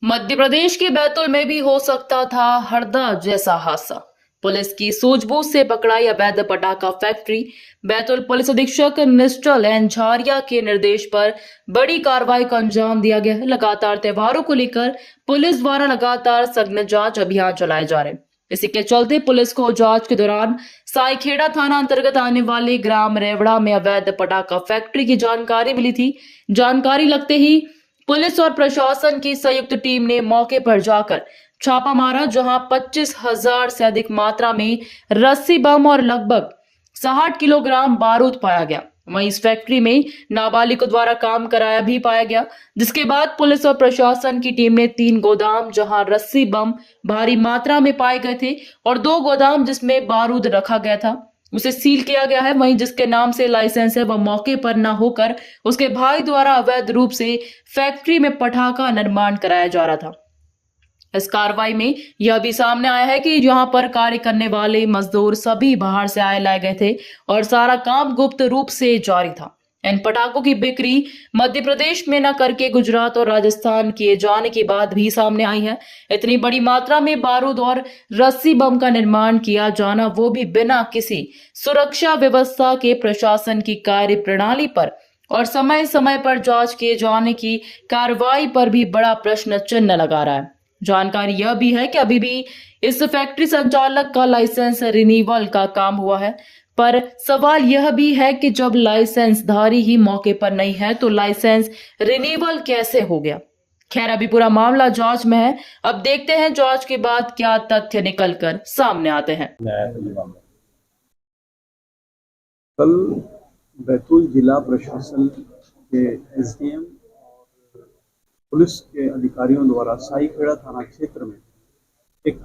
मध्य प्रदेश के बैतूल में भी हो सकता था हरदा जैसा हादसा। पुलिस की सूझबूझ से पकड़ाई अवैध पटाखा फैक्ट्री। बैतूल पुलिस अधीक्षक निश्चल एन झारिया के निर्देश पर बड़ी कार्रवाई को अंजाम दिया गया है। लगातार त्योहारों को लेकर पुलिस द्वारा लगातार सघन जांच अभियान चलाए जा रहे हैं। इसी के चलते पुलिस को जांच के दौरान साईखेड़ा थाना अंतर्गत आने वाले ग्राम रेवड़ा में अवैध पटाखा फैक्ट्री की जानकारी मिली थी। जानकारी लगते ही पुलिस और प्रशासन की संयुक्त टीम ने मौके पर जाकर छापा मारा, जहां 25,000 से अधिक मात्रा में रस्सी बम और लगभग 60 किलोग्राम बारूद पाया गया। वहीं इस फैक्ट्री में नाबालिगों द्वारा काम कराया भी पाया गया, जिसके बाद पुलिस और प्रशासन की टीम ने 3 गोदाम जहां रस्सी बम भारी मात्रा में पाए गए थे और 2 गोदाम जिसमें बारूद रखा गया था उसे सील किया गया है। वहीं जिसके नाम से लाइसेंस है वह मौके पर न होकर उसके भाई द्वारा अवैध रूप से फैक्ट्री में पटाखा निर्माण कराया जा रहा था। इस कार्रवाई में यह भी सामने आया है कि यहाँ पर कार्य करने वाले मजदूर सभी बाहर से आए लाए गए थे और सारा काम गुप्त रूप से जारी था। इन पटाखों की बिक्री मध्य प्रदेश में न करके गुजरात और राजस्थान किए जाने की बात भी सामने आई है। इतनी बड़ी मात्रा में बारूद और रस्सी बम का निर्माण किया जाना, वो भी बिना किसी सुरक्षा व्यवस्था के, प्रशासन की कार्य प्रणाली पर और समय समय पर जांच किए जाने की कार्रवाई पर भी बड़ा प्रश्न चिन्ह लगा रहा है। जानकारी यह भी है कि अभी भी इस फैक्ट्री संचालक का लाइसेंस रिन्यूअल का काम हुआ है, पर सवाल यह भी है कि जब लाइसेंस धारी ही मौके पर नहीं है तो लाइसेंस रिन्यूअल कैसे हो गया। खैर, अभी पूरा मामला जांच में है। अब देखते हैं जांच के बाद क्या तथ्य निकलकर सामने आते हैं। कल बैतूल जिला प्रशासन के एसडीएम और पुलिस के अधिकारियों द्वारा साईखेड़ा थाना क्षेत्र में एक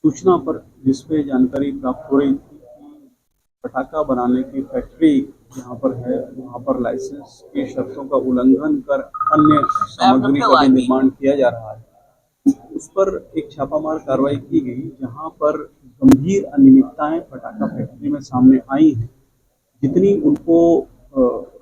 सूचना पर जिसपे जानकारी प्राप्त हो रही थी कि पटाखा बनाने की फैक्ट्री यहाँ पर है, वहाँ पर लाइसेंस की शर्तों का उल्लंघन कर अन्य सामग्री का भी निर्माण किया जा रहा है। उस पर एक छापामार कार्रवाई की गई, जहाँ पर गंभीर अनियमितताएं पटाखा फैक्ट्री में सामने आई हैं। जितनी उनको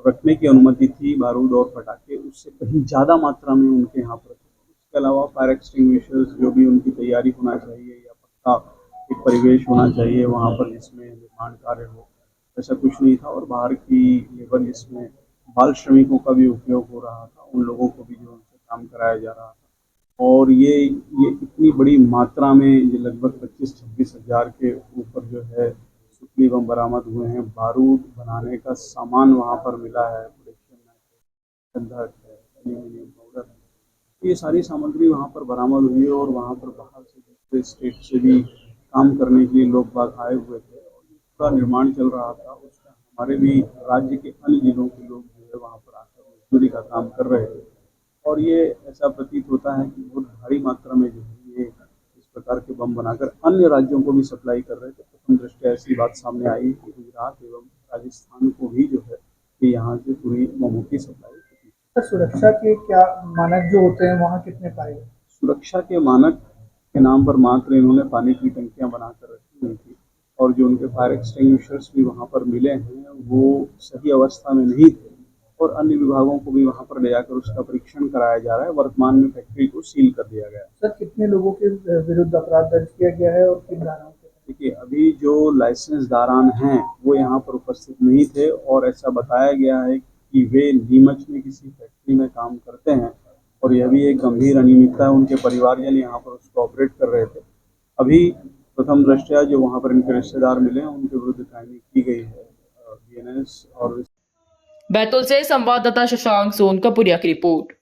रखने की अनुमति थी बारूद और पटाखे, उससे कहीं ज़्यादा मात्रा में उनके यहाँ पर। इसके अलावा फायर एक्सटिंग्विशर्स जो भी उनकी तैयारी होना चाहिए या पक्का एक परिवेश होना चाहिए वहाँ पर जिसमें निर्माण कार्य हो, ऐसा कुछ नहीं था। और बाहर की लेबर जिसमें बाल श्रमिकों का भी उपयोग हो रहा था, उन लोगों को भी जो उनसे काम कराया जा रहा था। और ये इतनी बड़ी मात्रा में, ये लगभग 25-26 हज़ार के ऊपर जो है सुतली बम बरामद हुए हैं। बारूद बनाने का सामान वहाँ पर मिला है, गंधक है, एल्यूमिनियम पाउडर है, ये सारी सामग्री वहाँ पर बरामद हुई है। और वहाँ पर बाहर से दूसरे स्टेट से भी काम करने के लिए लोग बाग आए हुए थे और पूरा निर्माण चल रहा था। उसमें हमारे भी राज्य के अन्य जिलों के लोग जो है वहाँ पर आकर मजदूरी का काम कर रहे थे। और ये ऐसा प्रतीत होता है कि बहुत भारी मात्रा में जो है ये इस प्रकार के बम बनाकर अन्य राज्यों को भी सप्लाई कर रहे थे। प्रथम दृष्टया ऐसी बात सामने आई कि गुजरात एवं राजस्थान को भी जो है कि यहाँ से पूरी बमों की सप्लाई होती है। सुरक्षा के क्या मानक जो होते हैं वहाँ कितने पाए गए? सुरक्षा के मानक के नाम पर मात्र इन्होंने पानी की टंकियां बनाकर रखी हुई थी और जो उनके फायर एक्सटिंग्विशर्स भी वहाँ पर मिले हैं वो सही अवस्था में नहीं थे। और अन्य विभागों को भी वहाँ पर ले जाकर उसका परीक्षण कराया जा रहा है। वर्तमान में फैक्ट्री को सील कर दिया गया है। सर, कितने लोगों के विरुद्ध अपराध दर्ज किया गया है और किन धाराओं के? देखिए, अभी जो लाइसेंस दारान हैं वो यहाँ पर उपस्थित नहीं थे और ऐसा बताया गया है कि वे नीमच में किसी फैक्ट्री में काम करते हैं और यह भी एक गंभीर अनियमितता है। उनके परिवारजन यहाँ पर उसको ऑपरेट कर रहे थे। अभी प्रथम दृष्टया जो वहाँ पर इनके रिश्तेदार मिले हैं उनके विरुद्ध कार्रवाई की गई है बीएनएस। और बैतूल से संवाददाता शशांक सोनकपुरिया की रिपोर्ट।